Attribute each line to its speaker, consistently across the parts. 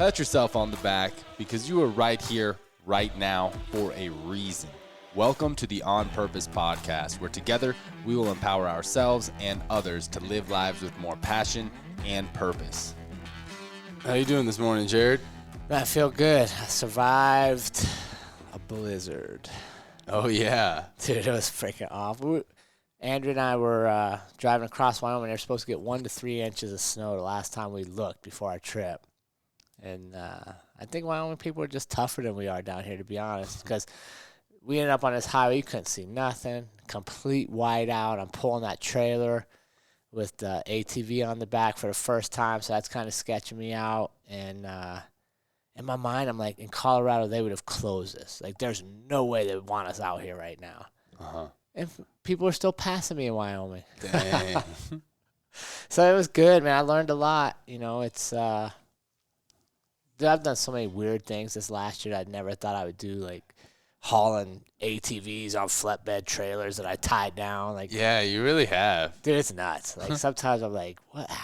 Speaker 1: Pat yourself on the back because you are right here, right now, for a reason. Welcome to the On Purpose podcast, where together we will empower ourselves and others to live lives with more passion and purpose. How you doing this morning, Jared?
Speaker 2: I feel good. I survived a blizzard.
Speaker 1: Oh, yeah.
Speaker 2: Dude, it was freaking awful. Andrew and I were driving across Wyoming. They were supposed to get 1 to 3 inches of snow the last time we looked before our trip. And I think Wyoming people are just tougher than we are down here, to be honest, because we ended up on this highway. You couldn't see nothing. Complete whiteout. I'm pulling that trailer with the ATV on the back for the first time, so that's kind of sketching me out. And in my mind, I'm like, in Colorado, they would have closed this. Like, there's no way they would want us out here right now.
Speaker 1: Uh-huh.
Speaker 2: And people are still passing me in Wyoming.
Speaker 1: Dang.
Speaker 2: So it was good, man. I learned a lot. You know, it's dude, I've done so many weird things this last year that I never thought I would do, like hauling ATVs on flatbed trailers that I tied down. Like,
Speaker 1: Yeah, you really have.
Speaker 2: dude, it's nuts. Like, sometimes I'm like,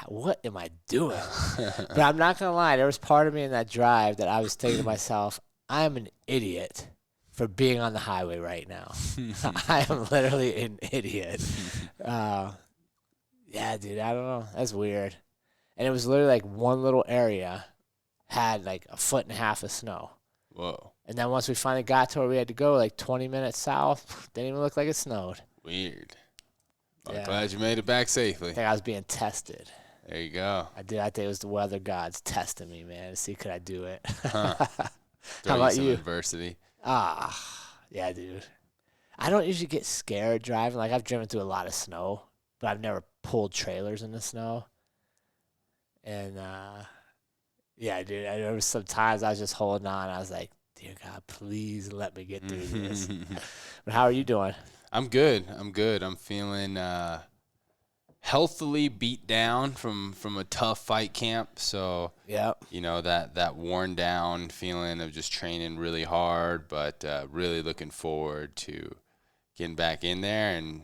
Speaker 2: what am I doing? But I'm not going to lie. There was part of me in that drive that I was thinking to myself, I am an idiot for being on the highway right now. I am literally an idiot. Yeah, dude, I don't know. That's weird. And it was literally like one little area had like 1.5 feet of snow.
Speaker 1: Whoa.
Speaker 2: And then once we finally got to where we had to go, like 20 minutes south, didn't even look like it snowed.
Speaker 1: Weird. Well,
Speaker 2: Yeah.
Speaker 1: glad you made it back safely.
Speaker 2: I think I was being tested.
Speaker 1: There you go.
Speaker 2: I think it was the weather gods testing me, man, to see could I do it.
Speaker 1: Huh.
Speaker 2: How about
Speaker 1: some
Speaker 2: you?
Speaker 1: adversity.
Speaker 2: Yeah, dude. I don't usually get scared driving. Like, I've driven through a lot of snow, but I've never pulled trailers in the snow. And, yeah, dude, there was some times I was just holding on. I was like, dear God, please let me get through this. But how are you doing?
Speaker 1: I'm good. I'm feeling healthily beat down from a tough fight camp. So,
Speaker 2: Yep.
Speaker 1: you know, that worn down feeling of just training really hard, but really looking forward to getting back in there and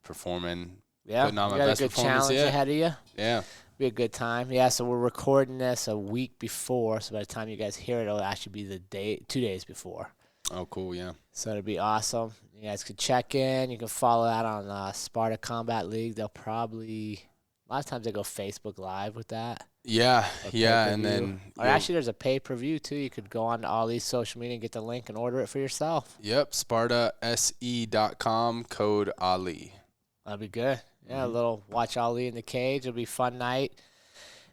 Speaker 1: performing.
Speaker 2: Yeah,
Speaker 1: Putting on
Speaker 2: you
Speaker 1: my
Speaker 2: got
Speaker 1: best
Speaker 2: a good
Speaker 1: performance
Speaker 2: challenge
Speaker 1: yet.
Speaker 2: ahead of you.
Speaker 1: Yeah.
Speaker 2: Be a good time. Yeah, so we're recording this a week before, so by the time you guys hear it, it'll actually be 2 days before.
Speaker 1: Oh, cool. Yeah.
Speaker 2: So it'll be awesome. You guys can check in. You can follow that on Sparta Combat League. They'll probably, a lot of times they go Facebook Live with that.
Speaker 1: Yeah.
Speaker 2: or
Speaker 1: Yeah. And
Speaker 2: pay-per-view.
Speaker 1: then.
Speaker 2: Or actually, there's a pay-per-view, too. You could go on to all these social media and get the link and order it for yourself.
Speaker 1: Yep. SpartaSE.com, code Ali.
Speaker 2: That'd be good. Yeah, a little watch Ali in the cage. It'll be a fun night.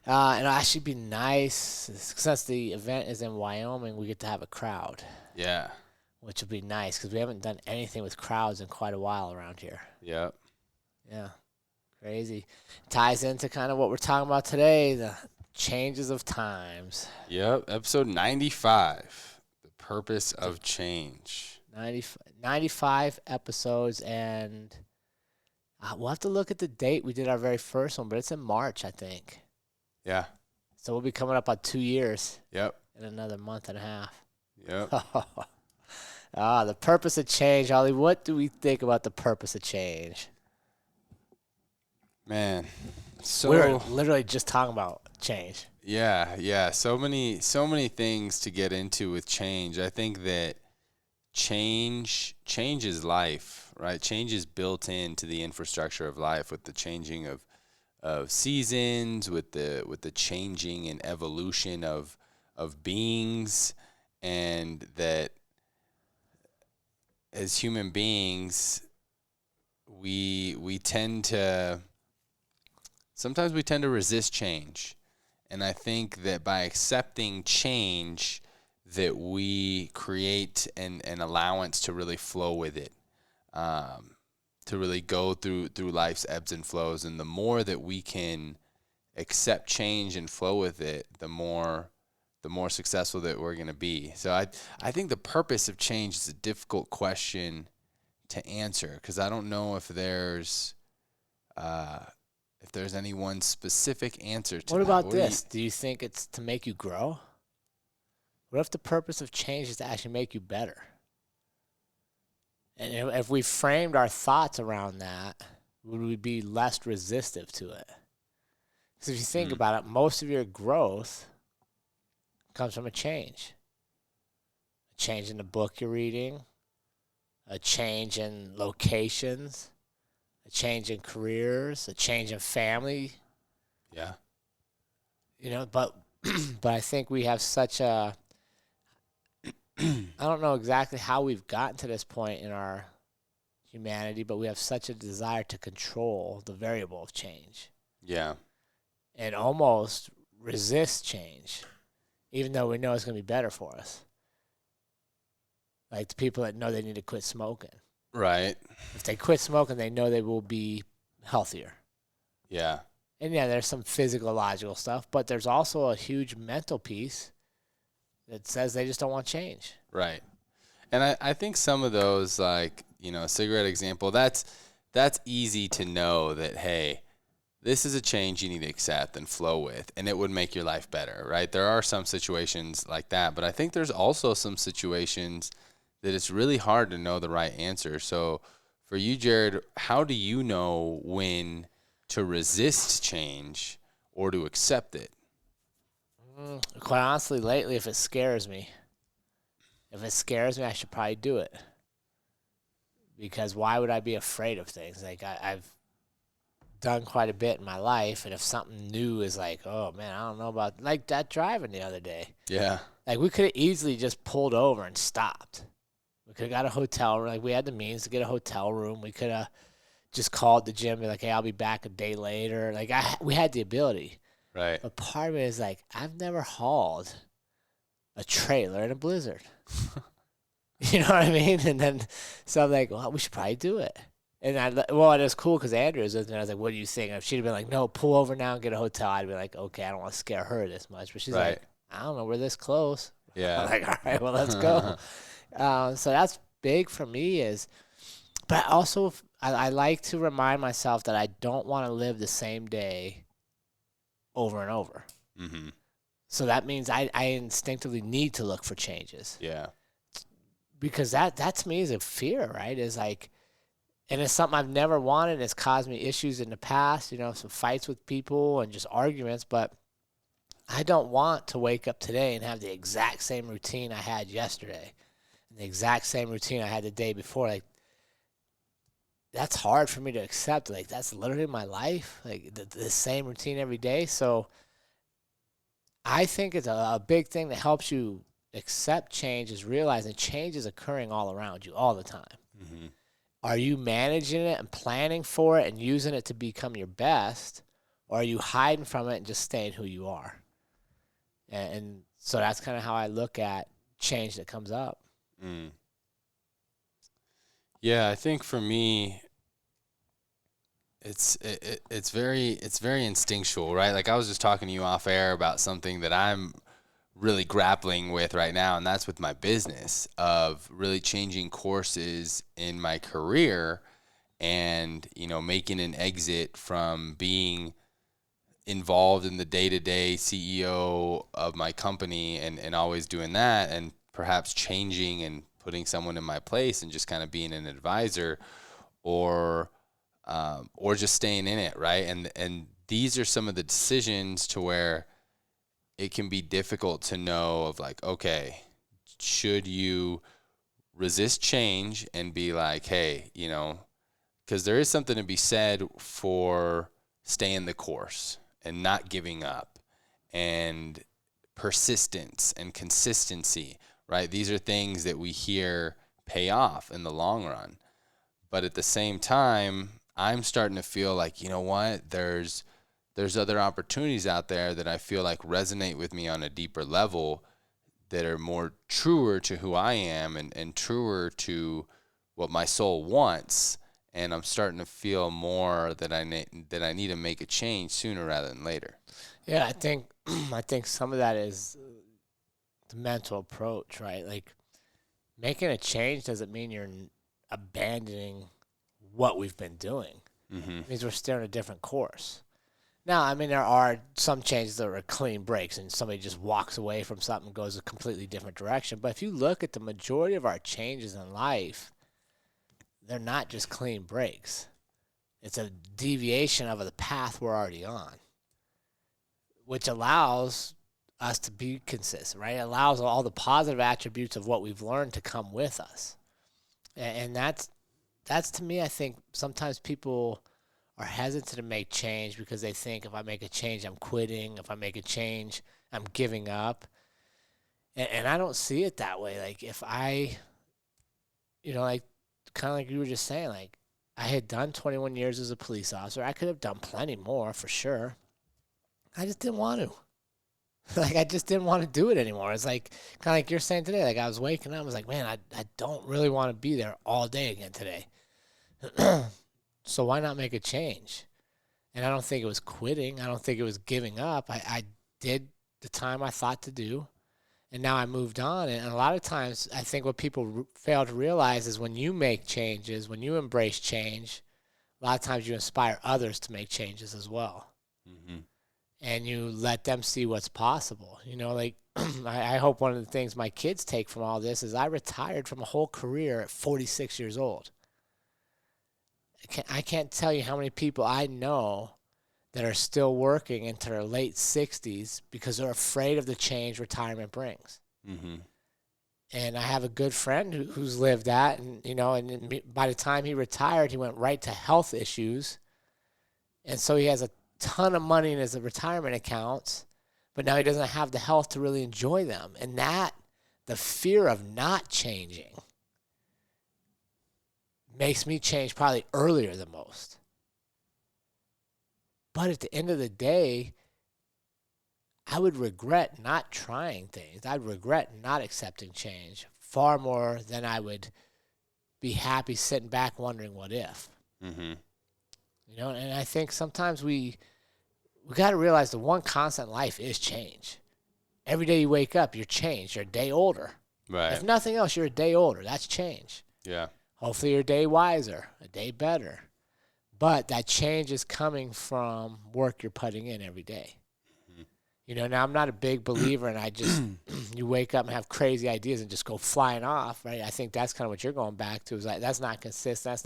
Speaker 2: And it'll actually be nice. Since the event is in Wyoming, we get to have a crowd,
Speaker 1: Yeah.
Speaker 2: which will be nice because we haven't done anything with crowds in quite a while around here.
Speaker 1: Yep.
Speaker 2: Yeah, crazy. Ties into kind of what we're talking about today, the changes of times.
Speaker 1: Yep. Episode 95, The Purpose of Change.
Speaker 2: 95 episodes, and we'll have to look at the date we did our very first one, but it's in March, I think.
Speaker 1: Yeah.
Speaker 2: So we'll be coming up on 2 years
Speaker 1: Yep.
Speaker 2: in another month and a half.
Speaker 1: Yep.
Speaker 2: The purpose of change, Ollie. What do we think about the purpose of change?
Speaker 1: Man. So
Speaker 2: We're literally just talking about change.
Speaker 1: yeah. So many things to get into with change. I think that change is life, right? Change is built into the infrastructure of life with the changing of seasons, with the changing and evolution of beings, and that as human beings we tend to resist change. And I think that by accepting change that we create an allowance to really flow with it, to really go through life's ebbs and flows. And the more that we can accept change and flow with it, the more successful that we're going to be. So I think the purpose of change is a difficult question to answer, because I don't know if there's any one specific answer to
Speaker 2: What
Speaker 1: that.
Speaker 2: about this? Do you think it's to make you grow? What if the purpose of change is to actually make you better? And if we framed our thoughts around that, would we be less resistive to it? Because if you think about it, most of your growth comes from a change. A change in the book you're reading, a change in locations, a change in careers, a change in family.
Speaker 1: Yeah.
Speaker 2: But but I think we have such a I don't know exactly how we've gotten to this point in our humanity, but we have such a desire to control the variable of change.
Speaker 1: Yeah.
Speaker 2: And almost resist change, even though we know it's going to be better for us. Like the people that know they need to quit smoking.
Speaker 1: Right.
Speaker 2: If they quit smoking, they know they will be healthier.
Speaker 1: Yeah.
Speaker 2: And yeah, there's some physiological stuff, but there's also a huge mental piece that says they just don't want change.
Speaker 1: Right. And I think some of those, like, cigarette example, that's easy to know that, hey, this is a change you need to accept and flow with, and it would make your life better, right? There are some situations like that, but I think there's also some situations that it's really hard to know the right answer. So for you, Jared, how do you know when to resist change or to accept it?
Speaker 2: Quite honestly, lately, if it scares me, I should probably do it. Because why would I be afraid of things? Like, I've done quite a bit in my life, and if something new is like, oh, man, I don't know about, like that driving the other day.
Speaker 1: Yeah.
Speaker 2: Like, we could have easily just pulled over and stopped. We could have got a hotel room. Like, we had the means to get a hotel room. We could have just called the gym and be like, hey, I'll be back a day later. Like, we had the ability.
Speaker 1: Right.
Speaker 2: But part of it is like, I've never hauled a trailer in a blizzard. You know what I mean? And then, so I'm like, well, we should probably do it. And it was cool because Andrew was with me. I was like, what do you think? If she'd have been like, no, pull over now and get a hotel, I'd be like, okay, I don't want to scare her this much. But she's like, I don't know, we're this close.
Speaker 1: Yeah.
Speaker 2: I'm like, all right, well, let's go. So that's big for me but also I like to remind myself that I don't want to live the same day over and over.
Speaker 1: Mm-hmm.
Speaker 2: So that means I instinctively need to look for changes.
Speaker 1: Yeah.
Speaker 2: Because that to me is a fear, right? Is like, and it's something I've never wanted. It's caused me issues in the past, some fights with people and just arguments. But I don't want to wake up today and have the exact same routine I had yesterday, and the exact same routine I had the day before. Like, that's hard for me to accept. Like, that's literally my life, like the same routine every day. So I think it's a big thing that helps you accept change is realizing change is occurring all around you all the time.
Speaker 1: Mm-hmm.
Speaker 2: Are you managing it and planning for it and using it to become your best, or are you hiding from it and just staying who you are? And so that's kind of how I look at change that comes up.
Speaker 1: Mm. Yeah, I think for me, it's very instinctual, right? Like I was just talking to you off air about something that I'm really grappling with right now, and that's with my business of really changing courses in my career and, making an exit from being involved in the day-to-day CEO of my company and always doing that, and perhaps changing and putting someone in my place and just kind of being an advisor or just staying in it, right? And these are some of the decisions to where it can be difficult to know of like, okay, should you resist change and be like, hey, because there is something to be said for staying the course and not giving up and persistence and consistency, right? These are things that we hear pay off in the long run. But at the same time, I'm starting to feel like, you know what, there's other opportunities out there that I feel like resonate with me on a deeper level that are more truer to who I am and truer to what my soul wants. And I'm starting to feel more that I need to make a change sooner rather than later.
Speaker 2: Yeah, I think some of that is the mental approach, right? Like making a change doesn't mean you're abandoning what we've been doing.
Speaker 1: Mm-hmm.
Speaker 2: It means we're steering a different course. Now, I mean, there are some changes that are clean breaks and somebody just walks away from something and goes a completely different direction. But if you look at the majority of our changes in life, they're not just clean breaks. It's a deviation of the path we're already on, which allows us to be consistent, right? It allows all the positive attributes of what we've learned to come with us. And that's to me, I think sometimes people are hesitant to make change because they think if I make a change, I'm quitting. If I make a change, I'm giving up. And I don't see it that way. Like if I, like kind of like you were just saying, like I had done 21 years as a police officer. I could have done plenty more for sure. I just didn't want to. Like I just didn't want to do it anymore. It's like kind of like you're saying today. Like I was waking up, I was like, man, I don't really want to be there all day again today. So why not make a change? And I don't think it was quitting. I don't think it was giving up. I did the time I thought to do, and now I moved on. And a lot of times I think what people fail to realize is when you make changes, when you embrace change, a lot of times you inspire others to make changes as well. Mm-hmm. And you let them see what's possible. Like I hope one of the things my kids take from all this is I retired from a whole career at 46 years old. I can't tell you how many people I know that are still working into their late 60s because they're afraid of the change retirement brings. Mm-hmm. And I have a good friend who's lived that, and and by the time he retired, he went right to health issues, and so he has a ton of money in his retirement accounts, but now he doesn't have the health to really enjoy them. And that, the fear of not changing, makes me change probably earlier than most. But at the end of the day, I would regret not trying things. I'd regret not accepting change far more than I would be happy sitting back wondering what if. Mm-hmm. And I think sometimes we got to realize the one constant in life is change. Every day you wake up, you're changed. You're a day older.
Speaker 1: Right.
Speaker 2: If nothing else, you're a day older. That's change.
Speaker 1: Yeah. Hopefully
Speaker 2: you're a day wiser, a day better. But that change is coming from work you're putting in every day. Mm-hmm. Now I'm not a big believer in I just, you wake up and have crazy ideas and just go flying off, right? I think that's kind of what you're going back to is like, that's not consistent.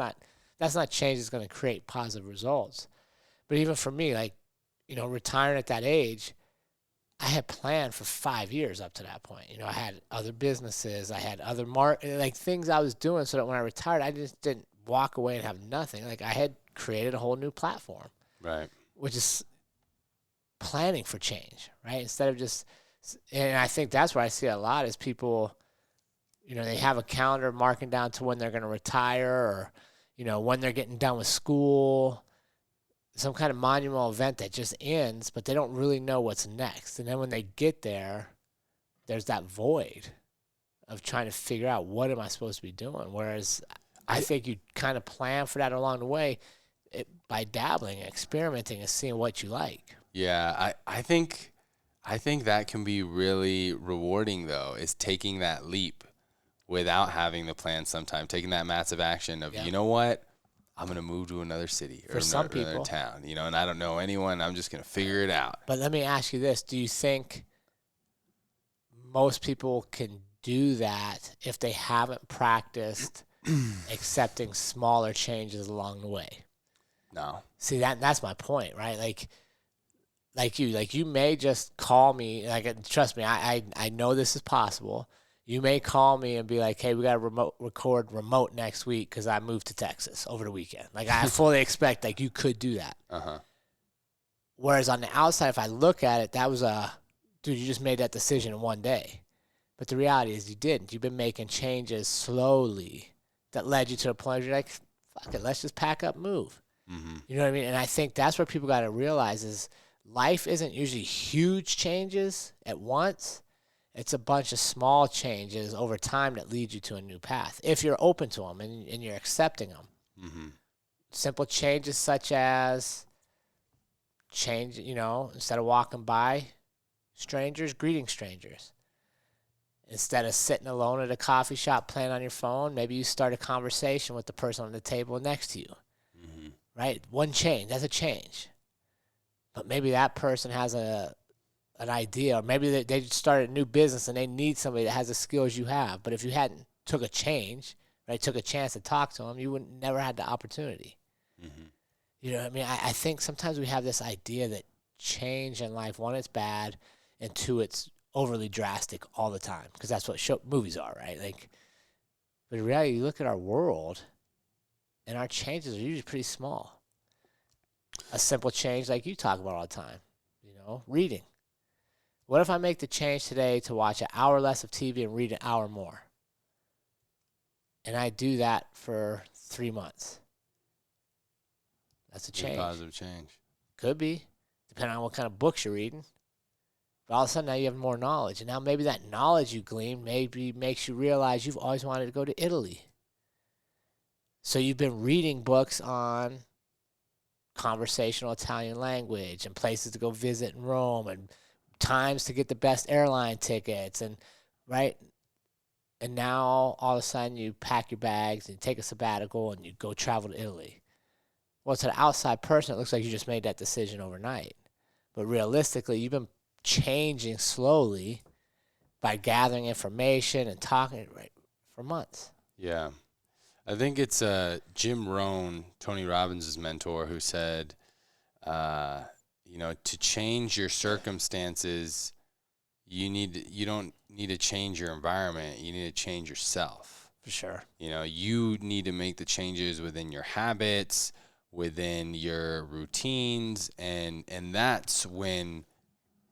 Speaker 2: That's not change that's going to create positive results. But even for me, like, retiring at that age, I had planned for 5 years up to that point. I had other businesses, I had other things I was doing so that when I retired, I just didn't walk away and have nothing. Like I had created a whole new platform.
Speaker 1: Right.
Speaker 2: Which is planning for change, right? Instead of just, and I think that's where I see it a lot is people, they have a calendar marking down to when they're going to retire or, when they're getting done with school, some kind of monumental event that just ends, but they don't really know what's next. And then when they get there, there's that void of trying to figure out what am I supposed to be doing. Whereas I think you kind of plan for that along the way by dabbling, experimenting, and seeing what you like.
Speaker 1: Yeah, I think that can be really rewarding though, is taking that leap without having the plan sometime, taking that massive action of, you know what? I'm going to move to another city or another town, and I don't know anyone. I'm just going to figure it out.
Speaker 2: But let me ask you this. Do you think most people can do that if they haven't practiced accepting smaller changes along the way?
Speaker 1: No.
Speaker 2: See, that's my point, right? Like you may just call me. Like, trust me, I know this is possible. You may call me and be like, hey, we got to record remote next week because I moved to Texas over the weekend. Like, I fully expect, like, you could do that. Uh-huh. Whereas on the outside, if I look at it, that was dude, you just made that decision in one day. But the reality is you didn't. You've been making changes slowly that led you to a point where you're like, fuck it, let's just pack up, move. Mm-hmm. You know what I mean? And I think that's what people got to realize is life isn't usually huge changes at once. It's a bunch of small changes over time that lead you to a new path, if you're open to them and you're accepting them. Mm-hmm. Simple changes such as change, instead of walking by strangers, greeting strangers. Instead of sitting alone at a coffee shop playing on your phone, maybe you start a conversation with the person on the table next to you. Mm-hmm. Right? One change, that's a change. But maybe that person has an idea, or maybe they started a new business and they need somebody that has the skills you have. But if you hadn't took a change, right, took a chance to talk to them, you would never had the opportunity. Mm-hmm. You know what I mean? I think sometimes we have this idea that change in life, one, it's bad. and two, it's overly drastic all the time because that's what movies are, right? Like, but in reality, you look at our world, and our changes are usually pretty small. A simple change like you talk about all the time, reading. What if I make the change today to watch an hour less of TV and read an hour more? And I do that for 3 months. That's a change.
Speaker 1: Positive change.
Speaker 2: Could be, depending on what kind of books you're reading. But all of a sudden now you have more knowledge. And now maybe that knowledge you gleaned maybe makes you realize you've always wanted to go to Italy. So you've been reading books on conversational Italian language and places to go visit in Rome and times to get the best airline tickets and right. And now all of a sudden you pack your bags and take a sabbatical and you go travel to Italy. Well, to the outside person, it looks like you just made that decision overnight. But realistically, you've been changing slowly by gathering information and talking for months.
Speaker 1: Yeah. I think it's Jim Rohn, Tony Robbins' mentor, who said, to change your circumstances, you don't need to change your environment. You need to change yourself.
Speaker 2: For sure.
Speaker 1: You need to make the changes within your habits, within your routines, and that's when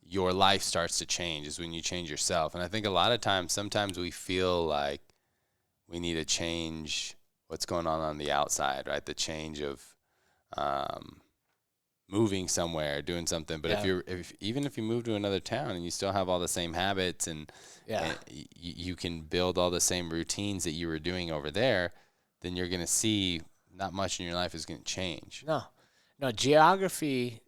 Speaker 1: your life starts to change, is when you change yourself. And I think a lot of times, sometimes we feel like we need to change what's going on the outside, right? The change of moving somewhere, doing something. But even if you move to another town and you still have all the same habits and you can build all the same routines that you were doing over there, then you're going to see not much in your life is going to change.
Speaker 2: No, geography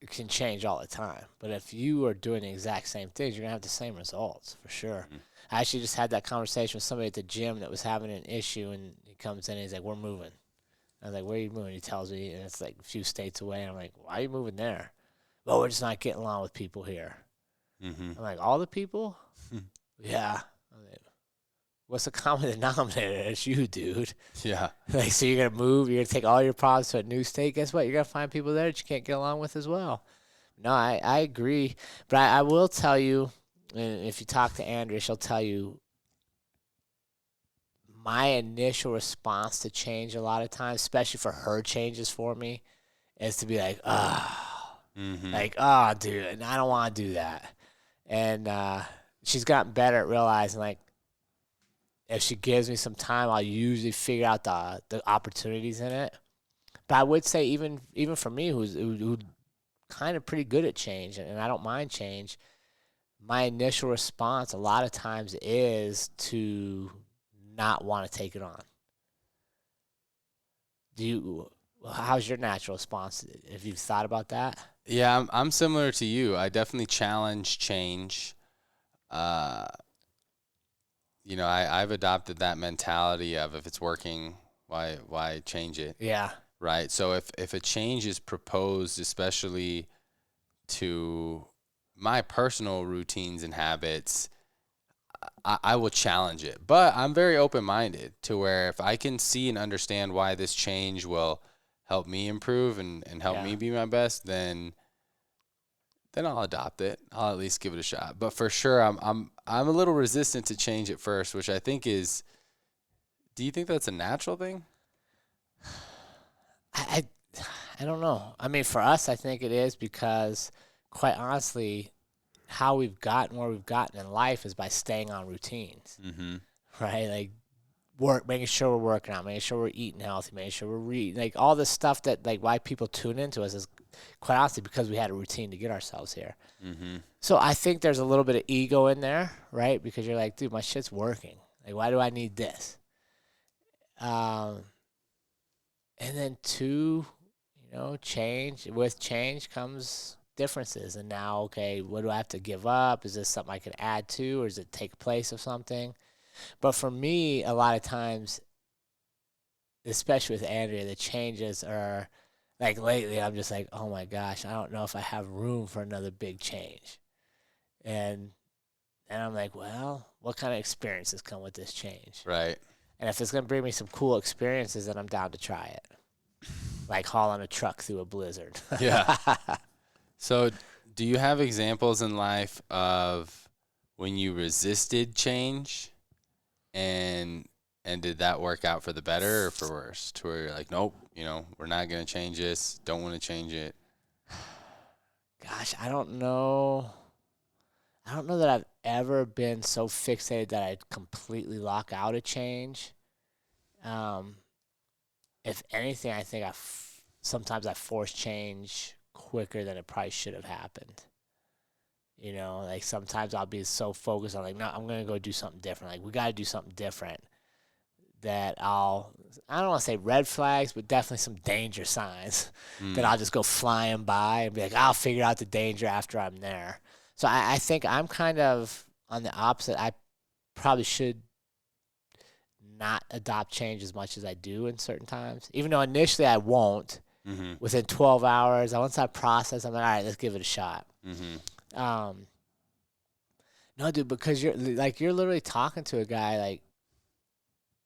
Speaker 2: can change all the time. But if you are doing the exact same things, you're going to have the same results, for sure. Mm-hmm. I actually just had that conversation with somebody at the gym that was having an issue, and he comes in and he's like, we're moving. I was like, where are you moving? He tells me, and it's like a few states away. I'm like, why are you moving there? Well, we're just not getting along with people here. Mm-hmm. I'm like, all the people? Yeah. I'm like, what's the common denominator? It's you, dude.
Speaker 1: Yeah.
Speaker 2: Like, so you're going to move, you're going to take all your problems to a new state. Guess what? You're going to find people there that you can't get along with as well. No, I agree. But I will tell you, and if you talk to Andrea, she'll tell you, my initial response to change a lot of times, especially for her changes for me, is to be like, dude, and I don't want to do that. And she's gotten better at realizing, like, if she gives me some time, I'll usually figure out the opportunities in it. But I would say even for me, who's kind of pretty good at change, and I don't mind change, my initial response a lot of times is to not want to take it on. How's your natural response? Have you thought about that?
Speaker 1: Yeah, I'm similar to you. I definitely challenge change. I've adopted that mentality of, if it's working, why change it?
Speaker 2: Yeah.
Speaker 1: Right. So if a change is proposed, especially to my personal routines and habits, I will challenge it. But I'm very open-minded to where if I can see and understand why this change will help me improve and help me be my best, then I'll adopt it. I'll at least give it a shot. But for sure, I'm a little resistant to change at first, which I think is. Do you think that's a natural thing?
Speaker 2: I don't know. I mean, for us, I think it is because, quite honestly, how we've gotten where we've gotten in life is by staying on routines, right? Like making sure we're working out, making sure we're eating healthy, making sure we're reading, like all this stuff that, like, why people tune into us is quite honestly because we had a routine to get ourselves here. Mm-hmm. So I think there's a little bit of ego in there, right? Because you're like, dude, my shit's working. Like, why do I need this? And then two, change. With change comes differences. And now, okay, what do I have to give up? Is this something I can add to, or does it take place of something? But for me, a lot of times, especially with Andrea, the changes are, like, lately I'm just like, oh my gosh, I don't know if I have room for another big change. And I'm like, well, what kind of experiences come with this change?
Speaker 1: Right.
Speaker 2: And if it's going to bring me some cool experiences, then I'm down to try it. Like hauling a truck through a blizzard.
Speaker 1: Yeah. So do you have examples in life of when you resisted change and did that work out for the better or for worse? To where you're like, nope, we're not going to change this. Don't want to change it.
Speaker 2: Gosh, I don't know. I don't know that I've ever been so fixated that I'd completely lock out a change. If anything, I think sometimes I force change quicker than it probably should have happened. Like sometimes I'll be so focused on like, no, I'm going to go do something different. Like we got to do something different that I don't want to say red flags, but definitely some danger signs that I'll just go flying by and be like, I'll figure out the danger after I'm there. So I think I'm kind of on the opposite. I probably should not adopt change as much as I do in certain times, even though initially I won't.
Speaker 1: Mm-hmm.
Speaker 2: Within 12 hours, once I process, I'm like, all right, let's give it a shot.
Speaker 1: Mm-hmm.
Speaker 2: No, dude, because you're literally talking to a guy. Like,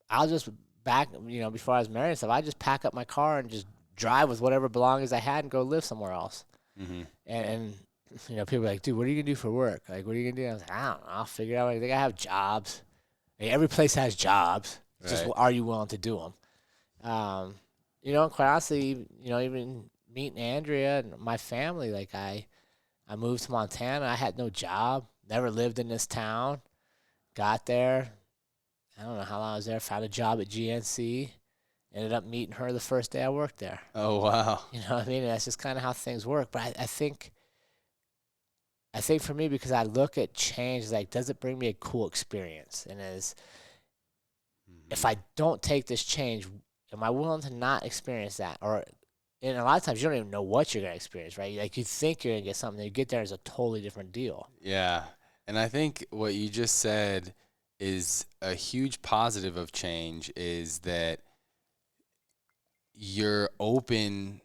Speaker 2: I'll just before I was married and stuff, I just pack up my car and just drive with whatever belongings I had and go live somewhere else.
Speaker 1: Mm-hmm.
Speaker 2: And people are like, dude, what are you gonna do for work? Like, what are you gonna do? I was like, I don't know. I'll figure it out. I think I have jobs. Like, every place has jobs. It's just, are you willing to do them? Quite honestly, even meeting Andrea and my family, like I moved to Montana. I had no job, never lived in this town. Got there. I don't know how long I was there. Found a job at GNC. Ended up meeting her the first day I worked there.
Speaker 1: Oh, wow.
Speaker 2: You know what I mean? And that's just kind of how things work. But I think for me, because I look at change, like, does it bring me a cool experience? And if I don't take this change, am I willing to not experience that? And a lot of times you don't even know what you're going to experience, right? Like, you think you're going to get something, you get there, it's a totally different deal.
Speaker 1: Yeah. And I think what you just said is a huge positive of change, is that you're open.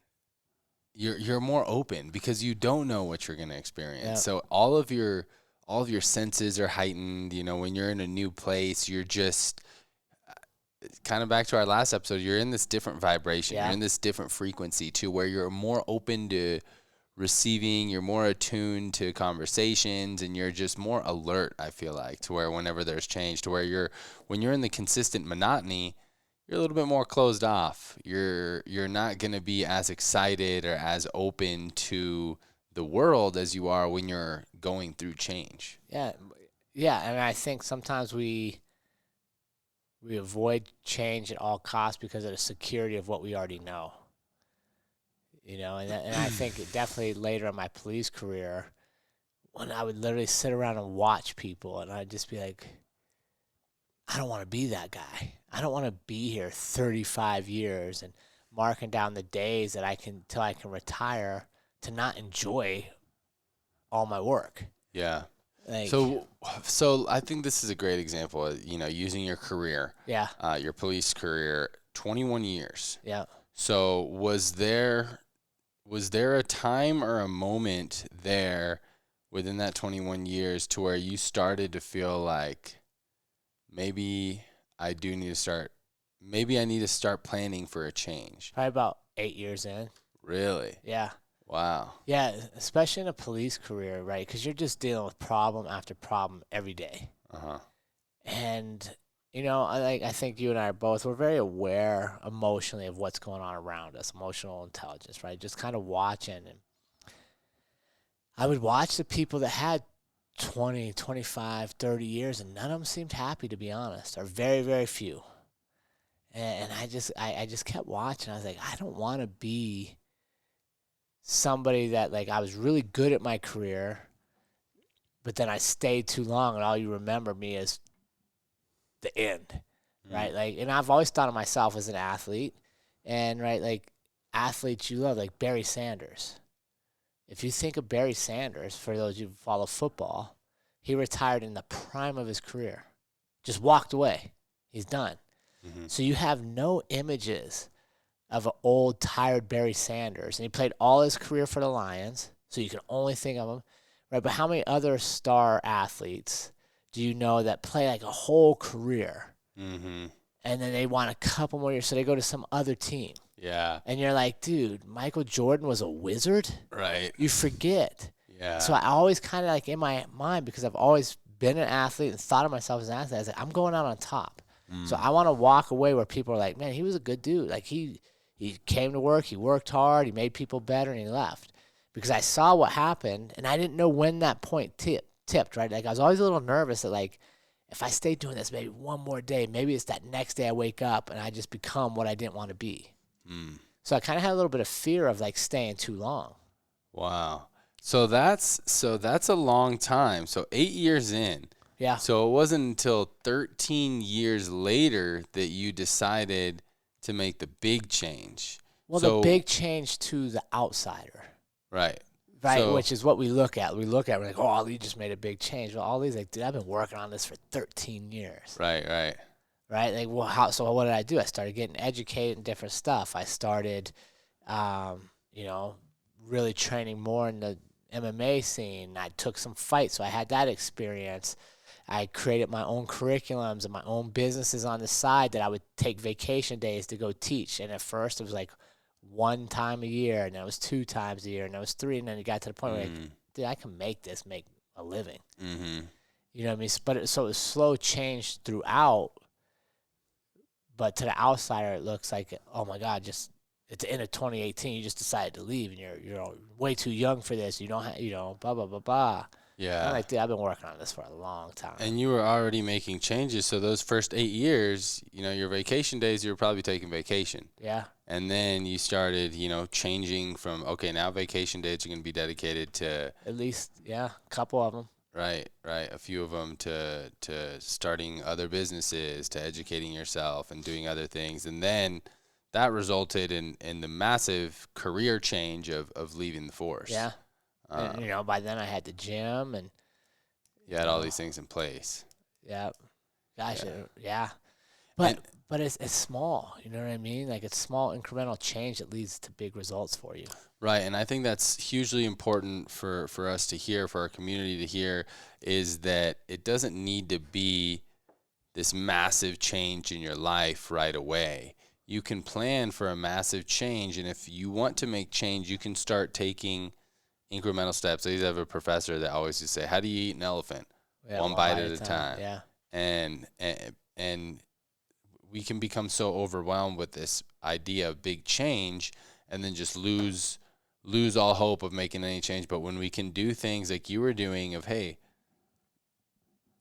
Speaker 1: You're more open because you don't know what you're going to experience.
Speaker 2: Yep.
Speaker 1: So all of your senses are heightened. When you're in a new place, you're just kind of back to our last episode. You're in this different vibration.
Speaker 2: Yeah.
Speaker 1: You're in this different frequency too, where you're more open to receiving. You're more attuned to conversations, and you're just more alert. I feel like, to where whenever there's change, to where when you're in the consistent monotony, you're a little bit more closed off. You're not going to be as excited or as open to the world as you are when you're going through change.
Speaker 2: Yeah, and I think sometimes we avoid change at all costs because of the security of what we already know. And I think definitely later in my police career, when I would literally sit around and watch people, and I'd just be like, I don't want to be that guy. I don't want to be here 35 years and marking down the days that till I can retire to not enjoy all my work.
Speaker 1: Yeah.
Speaker 2: Like,
Speaker 1: so I think this is a great example of, using your career.
Speaker 2: Yeah.
Speaker 1: Your police career, 21 years.
Speaker 2: Yeah.
Speaker 1: So was there a time or a moment there within that 21 years to where you started to feel like, maybe I need to start planning for a change?
Speaker 2: Probably about 8 years in.
Speaker 1: Really?
Speaker 2: Yeah.
Speaker 1: Wow.
Speaker 2: Yeah, especially in a police career, right? Because you're just dealing with problem after problem every day.
Speaker 1: Uh-huh.
Speaker 2: And, I think you and I we're very aware emotionally of what's going on around us, emotional intelligence, right? Just kind of watching. And I would watch the people that had 20, 25, 30 years, and none of them seemed happy, to be honest, or very, very few. And I just kept watching. I was like, I don't want to be somebody that, like, I was really good at my career, but then I stayed too long, and all you remember me as the end, right? Like, and I've always thought of myself as an athlete, and, right, like, athletes you love, like Barry Sanders. If you think of Barry Sanders, for those who follow football, he retired in the prime of his career. Just walked away. He's done. Mm-hmm. So you have no images of an old, tired Barry Sanders. And he played all his career for the Lions, so you can only think of him. Right? But how many other star athletes do you know that play like a whole career?
Speaker 1: Mm-hmm.
Speaker 2: And then they want a couple more years, so they go to some other team.
Speaker 1: Yeah.
Speaker 2: And you're like, dude, Michael Jordan was a wizard?
Speaker 1: Right.
Speaker 2: You forget.
Speaker 1: Yeah.
Speaker 2: So I always kind of like in my mind, because I've always been an athlete and thought of myself as an athlete, I was like, I'm going out on top. So I want to walk away where people are like, man, he was a good dude. Like he came to work, he worked hard, he made people better, and he left. Because I saw what happened, and I didn't know when that point tipped, right? Like I was always a little nervous that like, if I stay doing this maybe one more day, maybe it's that next day I wake up and I just become what I didn't want to be. So I kind of had a little bit of fear of like staying too long.
Speaker 1: Wow. So that's a long time. So 8 years in.
Speaker 2: Yeah.
Speaker 1: So it wasn't until 13 years later that you decided to make the big change.
Speaker 2: Well, the big change to the outsider.
Speaker 1: Right.
Speaker 2: Right,
Speaker 1: So,
Speaker 2: which is what we look at. We're like, oh, Ali just made a big change. Well, Ali's like, dude, I've been working on this for 13 years.
Speaker 1: right.
Speaker 2: Right? Like, well, so what did I do? I started getting educated in different stuff. I started, really training more in the MMA scene. I took some fights, so I had that experience. I created my own curriculums and my own businesses on the side that I would take vacation days to go teach. And at first, it was like one time a year, and then it was 2 times a year, and then it was 3, and then it got to the point where, like, dude, I can make a living.
Speaker 1: Mm-hmm.
Speaker 2: You know what I mean? But so it was slow change throughout. But to the outsider, it looks like, oh my God, just at the end of 2018, you just decided to leave, and you're way too young for this. You don't have, blah blah blah blah.
Speaker 1: Yeah.
Speaker 2: I'm like, dude, I've been working on this for a long time.
Speaker 1: And you were already making changes. So those first 8 years, your vacation days, you were probably taking vacation.
Speaker 2: Yeah.
Speaker 1: And then you started, changing from, okay, now vacation days are going to be dedicated to
Speaker 2: at least, a couple of them.
Speaker 1: Right. A few of them to starting other businesses, to educating yourself and doing other things. And then that resulted in the massive career change of leaving the force.
Speaker 2: Yeah. And, by then I had the gym and
Speaker 1: you had all these things in place.
Speaker 2: Yeah. Gosh,
Speaker 1: Yeah.
Speaker 2: But it's small, you know what I mean? Like it's small incremental change that leads to big results for you.
Speaker 1: Right, and I think that's hugely important for us to hear, for our community to hear, is that it doesn't need to be this massive change in your life right away. You can plan for a massive change, and if you want to make change, you can start taking incremental steps. I used to have a professor that always used to say, how do you eat an elephant?
Speaker 2: Yeah,
Speaker 1: one bite at a time.
Speaker 2: Yeah.
Speaker 1: And we can become so overwhelmed with this idea of big change and then just lose all hope of making any change. But when we can do things like you were doing of, hey,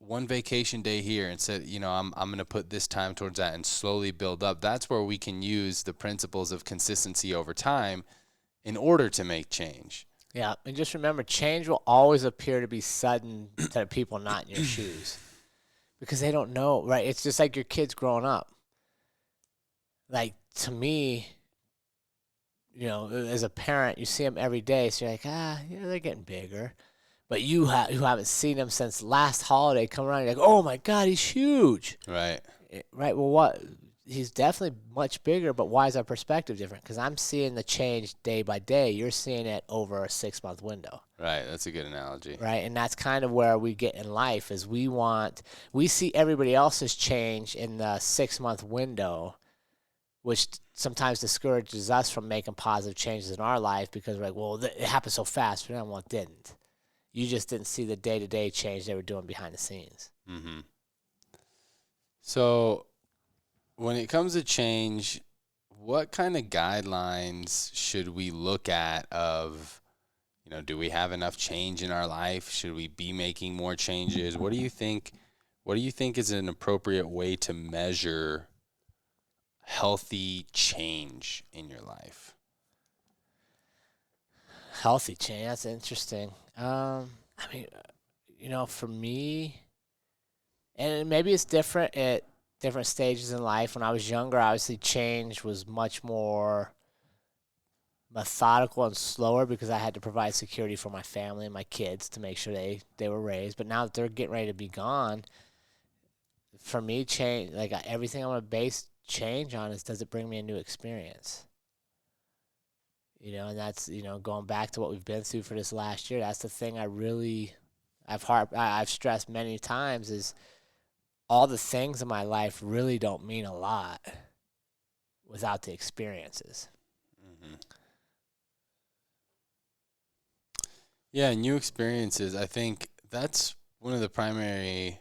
Speaker 1: one vacation day here and said, I'm going to put this time towards that and slowly build up. That's where we can use the principles of consistency over time in order to make change.
Speaker 2: Yeah, and just remember, change will always appear to be sudden to the people not in your shoes because they don't know, right? It's just like your kids growing up. Like, to me, as a parent, you see them every day, so you're like, they're getting bigger. But you who haven't seen them since last holiday come around, you're like, oh, my God, he's huge.
Speaker 1: Right.
Speaker 2: Right, well, what? He's definitely much bigger, but why is our perspective different? Because I'm seeing the change day by day. You're seeing it over a 6-month window.
Speaker 1: Right, that's a good analogy.
Speaker 2: Right, and that's kind of where we get in life is we see everybody else's change in the 6-month window, which sometimes discourages us from making positive changes in our life because we're like, well, it happened so fast. Well, it didn't. You just didn't see the day-to-day change they were doing behind the scenes.
Speaker 1: Mm-hmm. So when it comes to change, what kind of guidelines should we look at of, do we have enough change in our life? Should we be making more changes? What do you think is an appropriate way to measure healthy change in your life?
Speaker 2: Healthy change, that's interesting. For me, and maybe it's different at different stages in life. When I was younger, obviously change was much more methodical and slower because I had to provide security for my family and my kids to make sure they were raised. But now that they're getting ready to be gone, for me, change, like everything I'm going to base change on is, does it bring me a new experience? And that's, going back to what we've been through for this last year, that's the thing I've stressed many times is all the things in my life really don't mean a lot without the experiences.
Speaker 1: Mm-hmm. Yeah, new experiences. I think that's one of the primary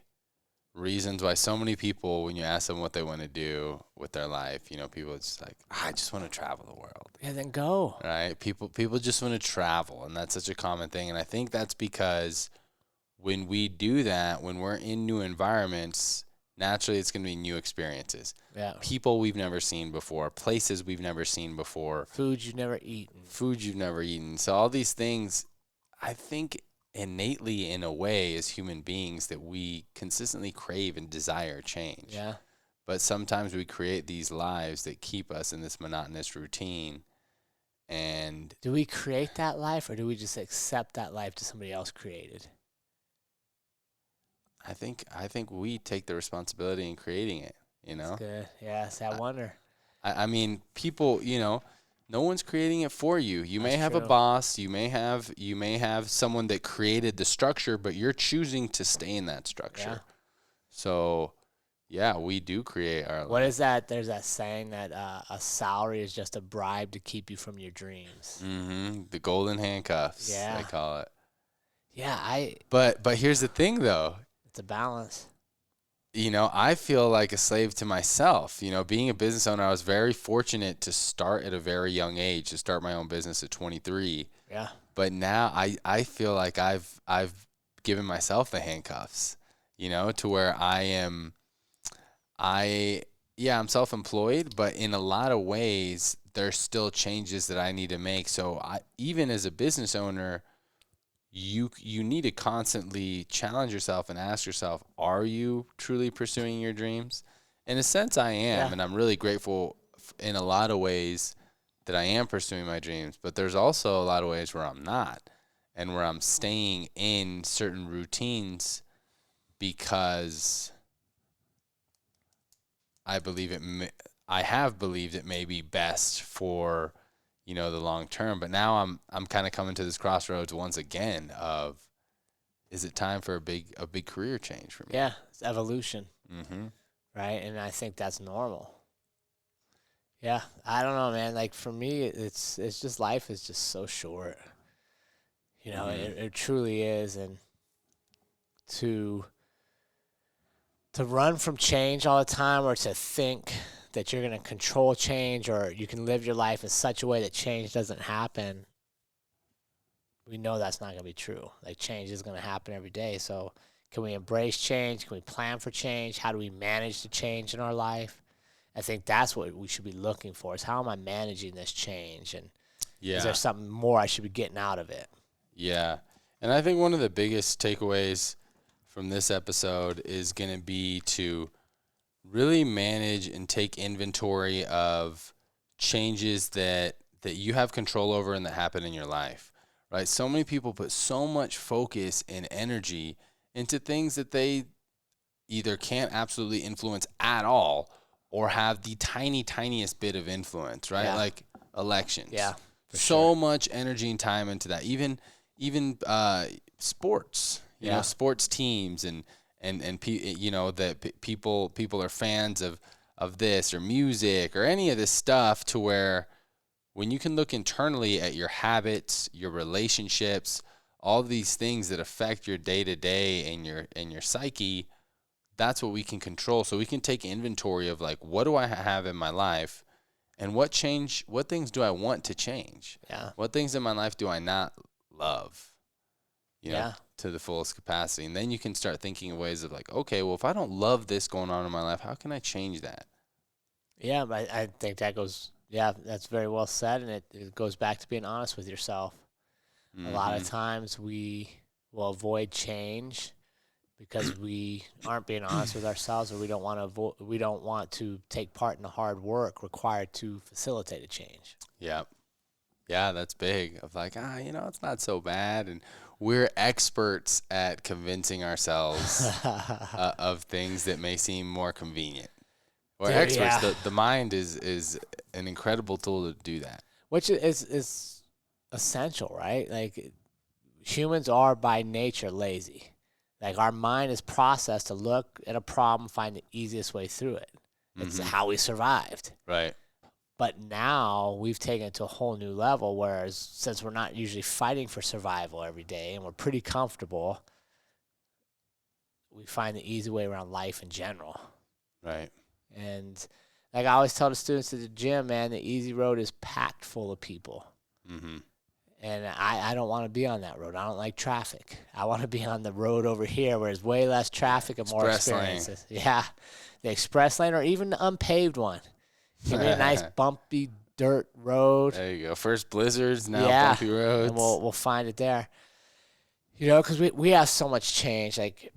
Speaker 1: reasons why so many people, when you ask them what they want to do with their life, people are just like, I just want to travel the world.
Speaker 2: Yeah, then go.
Speaker 1: Right? People just want to travel, and that's such a common thing. And I think that's because when we do that, when we're in new environments, naturally it's going to be new experiences.
Speaker 2: Yeah.
Speaker 1: People we've never seen before, places we've never seen before,
Speaker 2: Food you've never eaten.
Speaker 1: food you've never eaten. So all these things, I think innately in a way as human beings that we consistently crave and desire change.
Speaker 2: Yeah.
Speaker 1: But sometimes we create these lives that keep us in this monotonous routine. And
Speaker 2: Do we create that life, or do we just accept that life that somebody else created?
Speaker 1: I think we take the responsibility in creating it,
Speaker 2: That's good. Yeah, it's that wonder.
Speaker 1: I mean, people, no one's creating it for you. You may
Speaker 2: That's
Speaker 1: have a
Speaker 2: true.
Speaker 1: boss, you may have someone that created the structure, but you're choosing to stay in that structure.
Speaker 2: Yeah.
Speaker 1: So, yeah, we do create our
Speaker 2: What
Speaker 1: life.
Speaker 2: is that? There's that saying that a salary is just a bribe to keep you from your dreams.
Speaker 1: The golden handcuffs,
Speaker 2: Yeah.
Speaker 1: they call it.
Speaker 2: Yeah,
Speaker 1: But here's the thing though.
Speaker 2: it's a balance.
Speaker 1: I feel like a slave to myself. Being a business owner, I was very fortunate to start at a very young age, to start my own business at 23.
Speaker 2: Yeah.
Speaker 1: But now I feel like I've given myself the handcuffs, to where I'm self-employed, but in a lot of ways there's still changes that I need to make. So even as a business owner, you need to constantly challenge yourself and ask yourself, are you truly pursuing your dreams? In a sense, I am,
Speaker 2: Yeah.
Speaker 1: and I'm really grateful in a lot of ways that I am pursuing my dreams. But there's also a lot of ways where I'm not, and where I'm staying in certain routines because I have believed it may be best for the long term. But now I'm kind of coming to this crossroads once again of, is it time for a big career change for me?
Speaker 2: Yeah, it's evolution,
Speaker 1: Mm-hmm.
Speaker 2: right? And I think that's normal. Yeah, I don't know, man. Like for me, it's just life is just so short. It truly is, and to run from change all the time, or to think that you're going to control change, or you can live your life in such a way that change doesn't happen, we know that's not going to be true. Like change is going to happen every day. So can we embrace change? Can we plan for change? How do we manage the change in our life? I think that's what we should be looking for, is how am I managing this change? And is there something more I should be getting out of it?
Speaker 1: Yeah. And I think one of the biggest takeaways from this episode is going to be to really manage and take inventory of changes that you have control over and that happen in your life, right? So many people put so much focus and energy into things that they either can't absolutely influence at all or have the tiniest bit of influence, right?
Speaker 2: Yeah.
Speaker 1: Like elections.
Speaker 2: Yeah, for
Speaker 1: So much energy and time into that. Even sports,
Speaker 2: Yeah.
Speaker 1: sports teams and that people are fans of this or music or any of this stuff, to where when you can look internally at your habits, your relationships, all these things that affect your day-to-day and your psyche, that's what we can control. So we can take inventory of, like, what do I have in my life, and what things do I want to change?
Speaker 2: Yeah.
Speaker 1: What things in my life do I not love?
Speaker 2: Yeah.
Speaker 1: To the fullest capacity. And then you can start thinking of ways of, like, okay, well, if I don't love this going on in my life, how can I change that?
Speaker 2: Yeah, but I think that goes, that's very well said. And it goes back to being honest with yourself. A lot of times we will avoid change because we aren't being honest with ourselves, or we don't want to take part in the hard work required to facilitate a change.
Speaker 1: Yeah. Yeah, that's big. Of like, it's not so bad. And we're experts at convincing ourselves of things that may seem more convenient. We're
Speaker 2: Dude,
Speaker 1: experts.
Speaker 2: yeah.
Speaker 1: The mind is an incredible tool to do that.
Speaker 2: Which is essential, right? Like humans are by nature lazy. Like our mind is processed to look at a problem, find the easiest way through it. It's how we survived.
Speaker 1: Right.
Speaker 2: But now we've taken it to a whole new level, whereas since we're not usually fighting for survival every day and we're pretty comfortable, we find the easy way around life in general.
Speaker 1: Right.
Speaker 2: And like I always tell the students at the gym, man, the easy road is packed full of people.
Speaker 1: Mm-hmm.
Speaker 2: And I don't want to be on that road. I don't like traffic. I want to be on the road over here where there's way less traffic and more experiences. Yeah. The express lane or even the unpaved one. Give me a nice bumpy dirt road.
Speaker 1: There you go. First blizzards, now
Speaker 2: Yeah.
Speaker 1: bumpy roads.
Speaker 2: And we'll find it there. You know, because we have so much change. Like,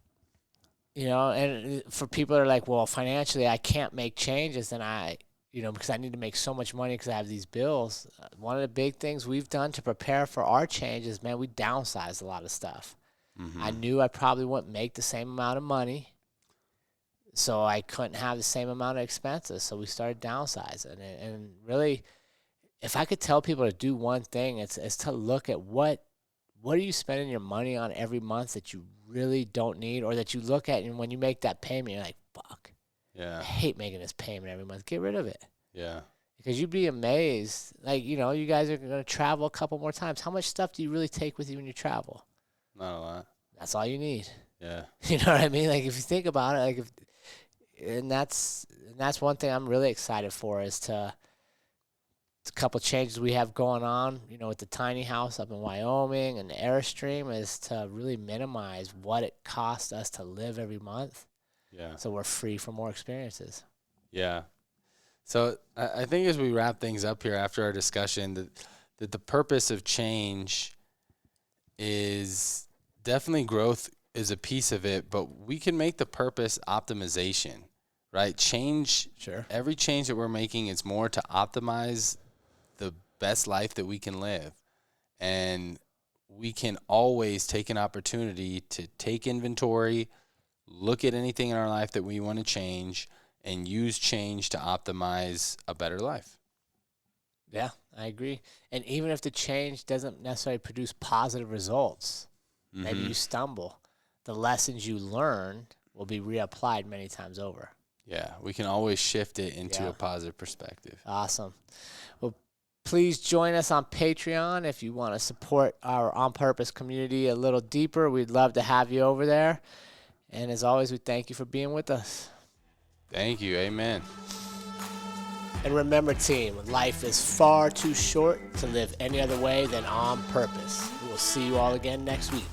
Speaker 2: you know, and for people that are like, well, financially I can't make changes, then because I need to make so much money because I have these bills. One of the big things we've done to prepare for our changes, man, we downsized a lot of stuff.
Speaker 1: Mm-hmm.
Speaker 2: I knew I probably wouldn't make the same amount of money, so I couldn't have the same amount of expenses. So we started downsizing. And really, if I could tell people to do one thing, it's to look at what are you spending your money on every month that you really don't need, or that you look at and when you make that payment, you're like, fuck.
Speaker 1: Yeah.
Speaker 2: I hate making this payment every month. Get rid of it.
Speaker 1: Yeah.
Speaker 2: Because you'd be amazed. Like, you know, you guys are going to travel a couple more times. How much stuff do you really take with you when you travel?
Speaker 1: Not a lot.
Speaker 2: That's all you need.
Speaker 1: Yeah.
Speaker 2: You know what I mean? Like, if you think about it, and that's one thing I'm really excited for is a couple changes we have going on, you know, with the tiny house up in Wyoming and the Airstream, is to really minimize what it costs us to live every month.
Speaker 1: Yeah.
Speaker 2: So we're free for more experiences.
Speaker 1: Yeah. So I think as we wrap things up here after our discussion, that the purpose of change is definitely growth is a piece of it, but we can make the purpose optimization, right? Change.
Speaker 2: Sure.
Speaker 1: Every change that we're making is more to optimize the best life that we can live. And we can always take an opportunity to take inventory, look at anything in our life that we want to change, and use change to optimize a better life.
Speaker 2: Yeah, I agree. And even if the change doesn't necessarily produce positive results, maybe you stumble, the lessons you learned will be reapplied many times over.
Speaker 1: Yeah, we can always shift it into a positive perspective.
Speaker 2: Awesome. Well, please join us on Patreon if you want to support our On Purpose community a little deeper. We'd love to have you over there. And as always, we thank you for being with us.
Speaker 1: Thank you. Amen.
Speaker 2: And remember, team, life is far too short to live any other way than on purpose. We will see you all again next week.